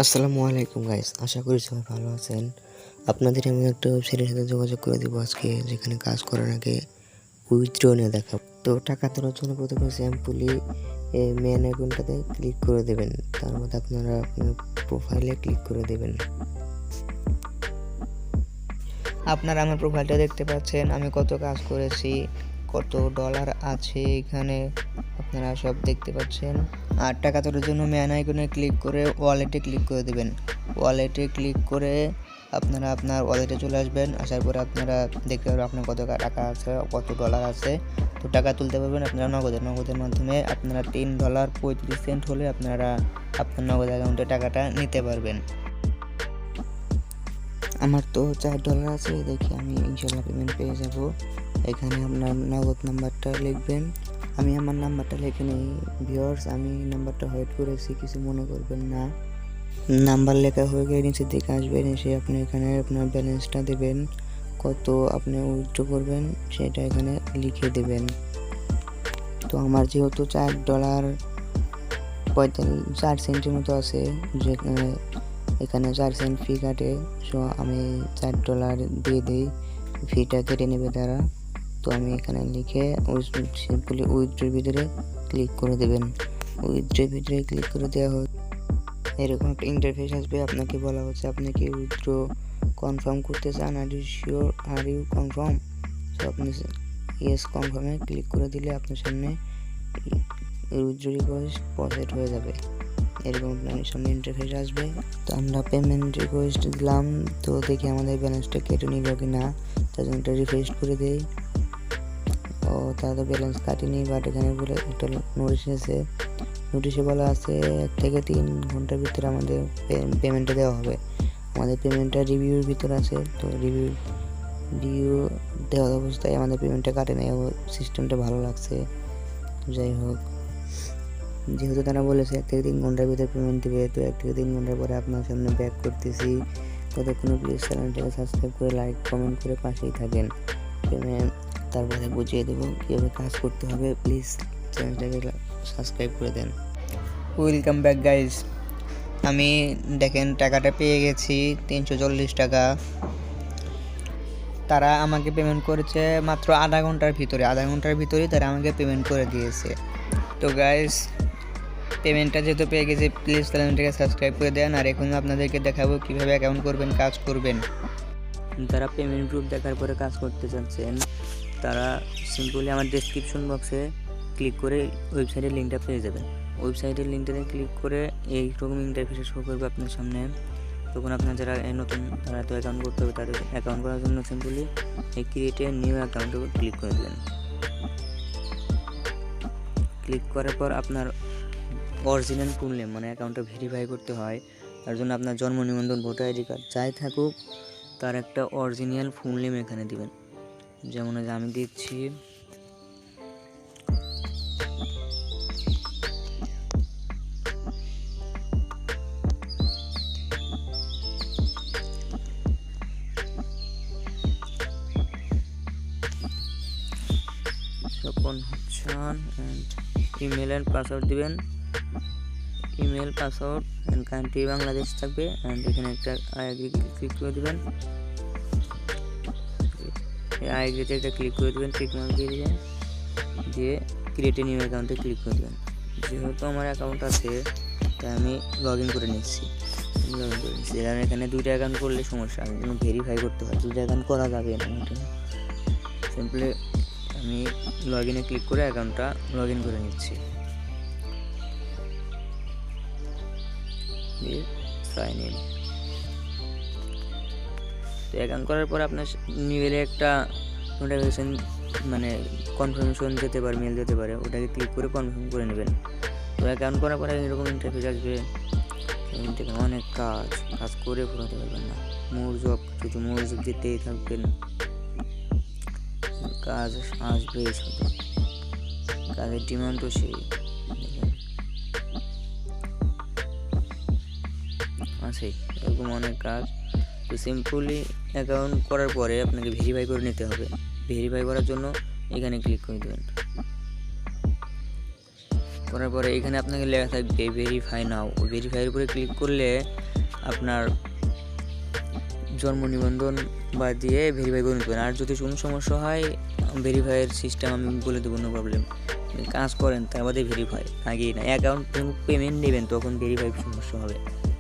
আসসালামু আলাইকুম গাইস, আশা করি সবাই ভালো আছেন। আপনাদের আমি একটা ওয়েবসাইটের সাথে যোগাযোগ করে দেবো আজকে, যেখানে কাজ করার আগে উইথড্র নিয়ে দেখাবো। তো টাকা তোলার জন্য প্রথমে সিম্পলি মেন অ্যাকাউন্টটাতে ক্লিক করে দেবেন। তার মধ্যে আপনারা আপনার প্রোফাইলে ক্লিক করে দেবেন। আপনারা আমার প্রোফাইলটা দেখতে পাচ্ছেন, আমি কত কাজ করেছি, কত ডলার আছে এখানে আপনারা সব দেখতে পাচ্ছেন। আর টাকা তোলার জন্য মেন আইকনে ক্লিক করে ওয়ালেটে ক্লিক করে দেবেন। ওয়ালেটে ক্লিক করে আপনারা আপনার ওয়ালেটে চলে আসবেন। আসার পরে আপনারা দেখতে পারবেন আপনার কত টাকা আছে, কত ডলার আছে। তো টাকা তুলতে পারবেন আপনারা নগদের মাধ্যমে। আপনারা $3.35 হলে আপনারা আপনার নগদ অ্যাকাউন্টে টাকাটা নিতে পারবেন। আমার তো $4 আছে, দেখি আমি ইনশাল্লাহ পেমেন্ট পেয়ে যাব। এখানে আপনার নগদ নাম্বারটা লিখবেন। আমি আমার নাম্বারটা লিখে নিই ভিউয়ার্স, আমি নাম্বারটা হোয়াইট করেছি, কিছু মনে করবেন না। নাম্বার লেখা হয়ে গেলে নিচের দিকে আসবেন, এসে আপনি এখানে আপনার ব্যালেন্সটা দেবেন, কত আপনি উইথড্র করবেন সেটা এখানে লিখে দেবেন। তো আমার যেহেতু $4.45 মতো আছে, যেখানে এখানে 4 সেন্ট ফি কাটে, সো আমি $4 দিয়ে দিই, ফিটা কেটে নেবে তারা। তো আমি এখানে লিখে সিম্পলি উইথড্রোর ভিতরে ক্লিক করে দেবেন। উইথড্রোর ভিতরে ক্লিক করে দেওয়া হয়, এরকম একটা ইন্টারফেস আসবে। আপনাকে বলা হচ্ছে আপনি কি উইথড্র কনফার্ম করতে চান, আর ইউ কনফার্ম। তো আপনি ইয়েস কনফার্মে ক্লিক করে দিলে আপনার সামনে উইথড্র রিকোয়েস্ট প্রসেস হয়ে যাবে। এরকম আপনার সামনে ইন্টারফেস আসবে। তো আমরা পেমেন্ট রিকোয়েস্ট দিলাম, তো দেখি আমাদের ব্যালেন্সটা কেটে নিল কি না। তার জন্য একটা রিফ্রেশ করে দেই। ও তারা তো ব্যালেন্স কাটেনি, বাট এখানে বলে একটা নোটিশে বলা আছে 1 থেকে 3 ঘন্টার ভিতরে আমাদের পেমেন্টটা দেওয়া হবে। আমাদের পেমেন্টটা রিভিউর ভিতর আছে, তো রিভিউ দেওয়া অবস্থায় আমাদের পেমেন্টটা কাটে নেই। সিস্টেমটা ভালো লাগছে। যাই হোক, যেহেতু তারা বলেছে 1 থেকে 3 ঘন্টার ভিতরে পেমেন্ট দেবে, তো 1 থেকে 3 ঘন্টার পরে আপনার সামনে ব্যাক করতেছি। ততক্ষণে প্লিজ চ্যানেলটাকে সাবস্ক্রাইব করে লাইক কমেন্ট করে পাশেই থাকেন। পেমেন্ট তারপরে বুঝিয়ে দেবো কীভাবে কাজ করতে হবে, প্লিজ চ্যানেলটাকে সাবস্ক্রাইব করে দেন। Welcome back guys. আমি দেখেন টাকাটা পেয়ে গেছি, $340। তারা আমাকে পেমেন্ট করেছে মাত্র আধা ঘন্টার ভিতরেই তারা আমাকে পেমেন্ট করে দিয়েছে। তো গাইজ, পেমেন্টটা যেহেতু পেয়ে গেছি, প্লিজ চ্যানেলটাকে সাবস্ক্রাইব করে দেন। আর এখন আপনাদেরকে দেখাবো কীভাবে অ্যাকাউন্ট করবেন, কাজ করবেন। যারা পেমেন্ট প্রুফ দেখার পরে কাজ করতে চাচ্ছেন, তারা সিম্পলি আমার ডেসক্রিপশন বক্সে ক্লিক করে ওয়েবসাইটের লিঙ্কটা পেয়ে যাবেন। ওয়েবসাইটের লিঙ্কটাতে ক্লিক করে এইরকম ইন্টারফেস শো করবে আপনার সামনে। তখন আপনার যারা নতুন, তারা তো অ্যাকাউন্ট করতে হবে, তাদের অ্যাকাউন্ট করার জন্য সিম্পলি এই ক্রিয়েট এ নিউ অ্যাকাউন্টের উপর ক্লিক করে দেবেন। ক্লিক করার পর আপনার অরিজিনাল ফুল নেম, মানে অ্যাকাউন্টটা ভেরিফাই করতে হয়, তার জন্য আপনার জন্ম নিবন্ধন, ভোটার আইডি কার্ড যাই থাকুক, তার একটা অরিজিনাল ফুল নেম এখানে দিবেন। যেমন আমি দিচ্ছি Swapan Hasan, email and password দিবেন। Email, password and country Bangladesh থাকবে। অ্যান্ড এখানে একটা আই এগ্রি ক্লিক করে দেবেন। আই এগ্রিতে একটা ক্লিক করে দেবেন, টিক মার্ক দিয়ে দেবেন, দিয়ে ক্রিয়েট এ নিউ অ্যাকাউন্টে ক্লিক করে দেবেন। যেহেতু আমার অ্যাকাউন্ট আছে, তাই আমি লগ ইন করে নিচ্ছি। কারণ এখানে 2টা অ্যাকাউন্ট করলে সমস্যা, আমি কোনো ভেরিফাই করতে হয়, 2টা অ্যাকাউন্ট করা যাবে না। সিম্পলি আমি লগ ইনে ক্লিক করে অ্যাকাউন্টটা লগ ইন করে নিচ্ছি। Sign in. তো অ্যাকাউন্ট করার পর আপনার মেলে একটা নোটিফিকেশন, মানে কনফার্মেশন যেতে পারে, মেল যেতে পারে, ওটাকে ক্লিক করে কনফার্ম করে নেবেন। তো অ্যাকাউন্ট করার পরে এরকম ইন্টারফেস আসবে। থেকে অনেক কাজ করে ফোরাতে পারবেন না। মনোযোগ দিতেই থাকবেন, কাজ আসবেই সাথে। কাজের ডিমান্ডও সেই আছে, এরকম অনেক কাজ। তো সিম্পলি অ্যাকাউন্ট করার পরে আপনাকে ভেরিফাই করে নিতে হবে। ভেরিফাই করার জন্য এখানে ক্লিক করে দেবেন। করার পরে এখানে আপনাকে লেখা থাকবে ভেরিফাই নাও। ওই ভেরিফাইয়ের উপরে ক্লিক করলে আপনার জন্ম নিবন্ধন বা দিয়ে ভেরিফাই করে নিতে পারেন। আর যদি কোনো সমস্যা হয় ভেরিফাইয়ের সিস্টেম আমি বলে দেবো, নো প্রবলেম। কাজ করেন তার বাদে ভেরিফাই, আগেই না। অ্যাকাউন্ট পেমেন্ট নেবেন তখন ভেরিফাই সমস্যা হবে,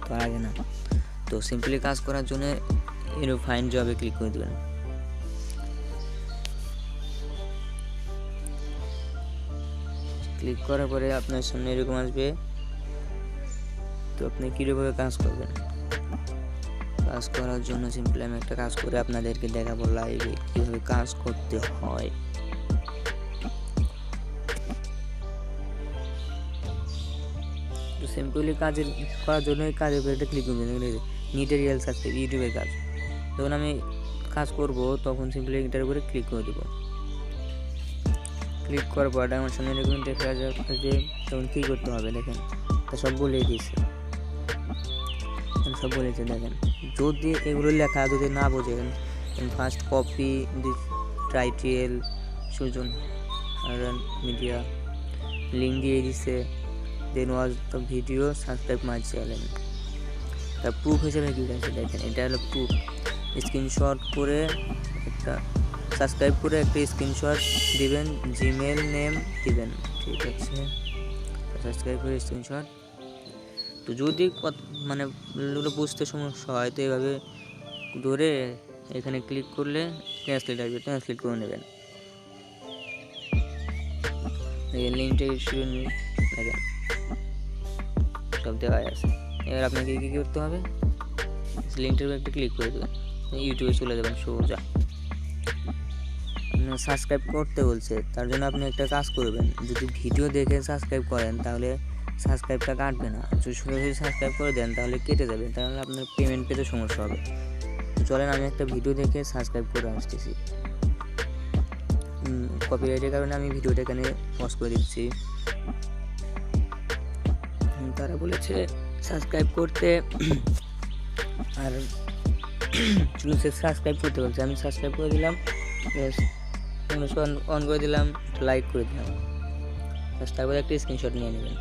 তার আগে না। তো সিম্পলি কাজ করার জন্য ফাইন্ড জবে ক্লিক করে দেবেন। ক্লিক করার পরে আপনার সামনে এরকম আসবে। তো আপনি কীভাবে কাজ করবেন, কাজ করার জন্য সিম্পলি আমি একটা কাজ করে আপনাদেরকে দেখাবো লাইভে কীভাবে কাজ করতে হয়। তো সিম্পলি কাজের করার জন্য এই কাজের উপরে একটা ক্লিক করবেন, নিটে রিয়েল সাবস্ক্রাইব ইউটিউবের কাজ। যখন আমি কাজ করব তখন সিম্পলি এটার উপরে ক্লিক করে দেবো। ক্লিক করার পর আমার সামনে এরকম দেখা যাচ্ছে যে তখন কী করতে হবে দেখেন, তা সব বলেই দিয়েছে, সব বলেছে দেখেন। যদি এগুলো লেখা যদি না বোঝেন, first copy this title Sujan media link দিয়ে দিচ্ছে, then was the video subscribe my channel. তার প্রুফ হিসেবে কী আছে দেখেন, এটা হলো প্রুফ। স্ক্রিনশট করে একটা সাবস্ক্রাইব করে একটা স্ক্রিনশট দিবেন, জিমেল নেম দিবেন, ঠিক আছে। সাবস্ক্রাইব করে স্ক্রিনশট। তো যদি মানে বুঝতে সমস্যা হয় তো এভাবে ধরে এখানে ক্লিক করলে ট্রান্সলেট আসবে, ট্রান্সলেট করে নেবেন। লিঙ্কটা দেখেন সব দেওয়া আছে। এবার আপনাকে কী করতে হবে, লিঙ্কটার উপর একটা ক্লিক করে দেবেন, ইউটিউবে চলে যাবেন সোজা। সাবস্ক্রাইব করতে বলছে, তার জন্য আপনি একটা কাজ করবেন, যদি ভিডিও দেখে সাবস্ক্রাইব করেন তাহলে সাবস্ক্রাইবটা কাটবে না। যদি সরাসরি সাবস্ক্রাইব করে দেন তাহলে কেটে যাবে, তাহলে আপনার পেমেন্ট পেতে সমস্যা হবে। তো চলেন আমি একটা ভিডিও দেখে সাবস্ক্রাইব করে আসতেছি। কপিরাইটের কারণে আমি ভিডিওটা এখানে পজ করে দিচ্ছি। তারা বলেছে সাবস্ক্রাইব করতে, আর সাবস্ক্রাইব করতে বলছে, আমি সাবস্ক্রাইব করে দিলাম, অন করে দিলাম, লাইক করে দিলাম। তারপরে একটা স্ক্রিনশট নিয়ে নেবেন,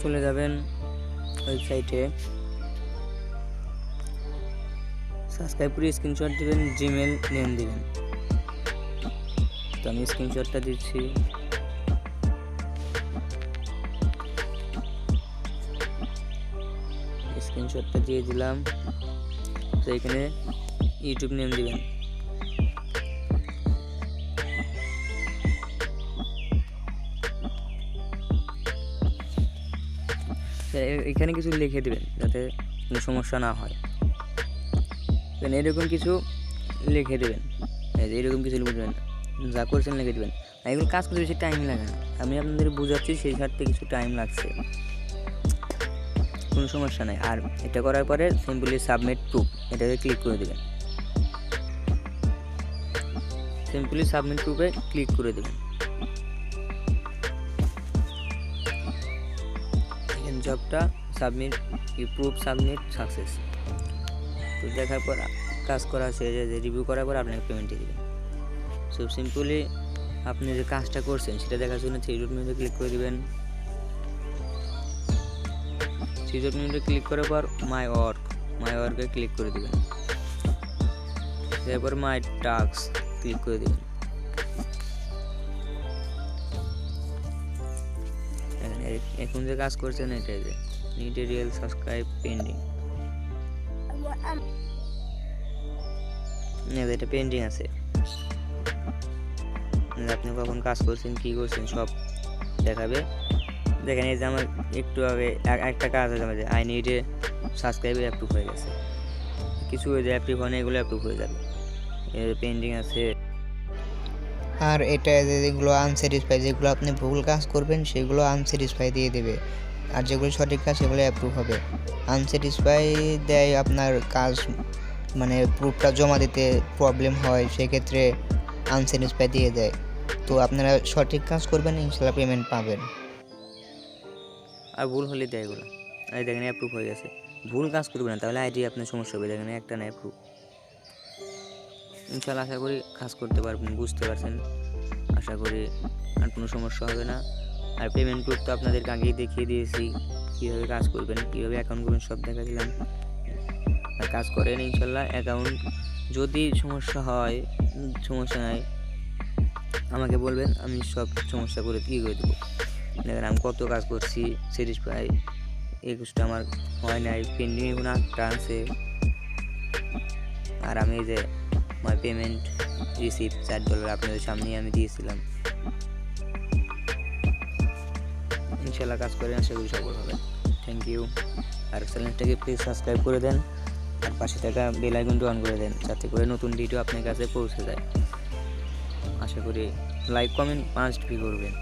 চলে যাবেন ওয়েবসাইটে, সাবস্ক্রাইব করে স্ক্রিনশট দিবেন, জিমেল নেম দিবেন। তো আমি স্ক্রিনশটটা দিচ্ছি, স্ক্রিনশটটা দিয়ে দিলাম। তো এখানে ইউটিউব নেম দিবেন, এখানে কিছু লিখে দেবেন যাতে কোনো সমস্যা না হয়। এরকম কিছু লিখে দেবেন, এরকম কিছু লিখে দেবেন, যা করছেন লিখে দেবেন। এগুলো কাজ করতে বেশি টাইম লাগে না, আমি আপনাদের বোঝাচ্ছি, সেই সাথে কিছু টাইম লাগছে, কোনো সমস্যা নাই। আর এটা করার পরে সিম্পলি সাবমিট প্রুফ এটাতে ক্লিক করে দেবেন, সিম্পলি সাবমিট প্রুফে ক্লিক করে দেবেন। জবটা সাবমিট, প্রুফ সাবমিট সাকসেস। তো দেখার পর কাজ করা শেষ, রিভিউ করার পর আপনাকে পেমেন্ট দিয়ে দেবেন। সো সিম্পলি আপনি যে কাজটা করছেন সেটা দেখার জন্য থ্রি ডট মেনুতে ক্লিক করে দেবেন। থ্রি ডট মেনুতে ক্লিক করার পর মাই ওয়ার্কে ক্লিক করে দেবেন, তারপর মাই টাস্ক ক্লিক করে দেবেন। এখন যে কাজ করছেন এটাই যে need a real subscribe pending, এটা পেন্ডিং আছে। আপনি কখন কাজ করছেন কি করছেন সব দেখাবে। দেখেন এই যে আমার একটু আগে একটা কাজ আছে, আমাদের I need a subscribe approve হয়ে গেছে, কিছু হয়ে যায় অ্যাপ্রুভ হয় না, এগুলো অ্যাপ্রুভ হয়ে যাবে, পেন্ডিং আছে। আর এটা যেগুলো আনস্যাটিসফাই, যেগুলো আপনি ভুল কাজ করবেন সেগুলো আনস্যাটিসফাই দিয়ে দেবে, আর যেগুলো সঠিক কাজ সেগুলো অ্যাপ্রুভ হবে। আনস্যাটিসফাই দেয় আপনার কাজ, মানে প্রুফটা জমা দিতে প্রবলেম হয়, সেক্ষেত্রে আনস্যাটিসফাই দিয়ে দেয়। তো আপনারা সঠিক কাজ করবেন, ইনশাল্লাহ পেমেন্ট পাবেন। আর ভুল হলে দেয় এগুলো, আর দেখেন অ্যাপ্রুভ হয়ে গেছে। ভুল কাজ করবেন না তাহলে আইডি আপনার সমস্যা হবে, দেখেন একটা না অ্যাপ্রুভ। ইনশাল্লাহ আশা করি কাজ করতে পারবেন, বুঝতে পারছেন। আশা করি আর কোনো সমস্যা হবে না। আর পেমেন্ট প্রুফ তো আপনাদেরকে আগেই দেখিয়ে দিয়েছি, কীভাবে কাজ করবেন, কীভাবে অ্যাকাউন্ট করবেন সব দেখা দিলাম। আর কাজ করেন ইনশাল্লাহ। অ্যাকাউন্ট যদি সমস্যা হয়, সমস্যা নাই, আমাকে বলবেন, আমি সব সমস্যা করে কী করে দেবো। দেখেন আমি কত কাজ করছি, স্যাটিসফাই 21টা আমার হয় নাই, পেন্ডিং এখন 8টা আছে। আর আমি এই যে আমার পেমেন্ট রিসিপ্ট $4 আপনাদের সামনেই আমি দিয়েছিলাম। ইনশাল্লাহ কাজ করে আশা করি সফল হবে। Thank you. আর চ্যানেলটাকে প্লিজ সাবস্ক্রাইব করে দেন, আর পাশে থাকা বেল আইকনটা অন করে দেন, যাতে করে নতুন ভিডিও আপনার কাছে পৌঁছে যায়। আশা করি লাইক কমেন্ট মাস্ট বি করবেন।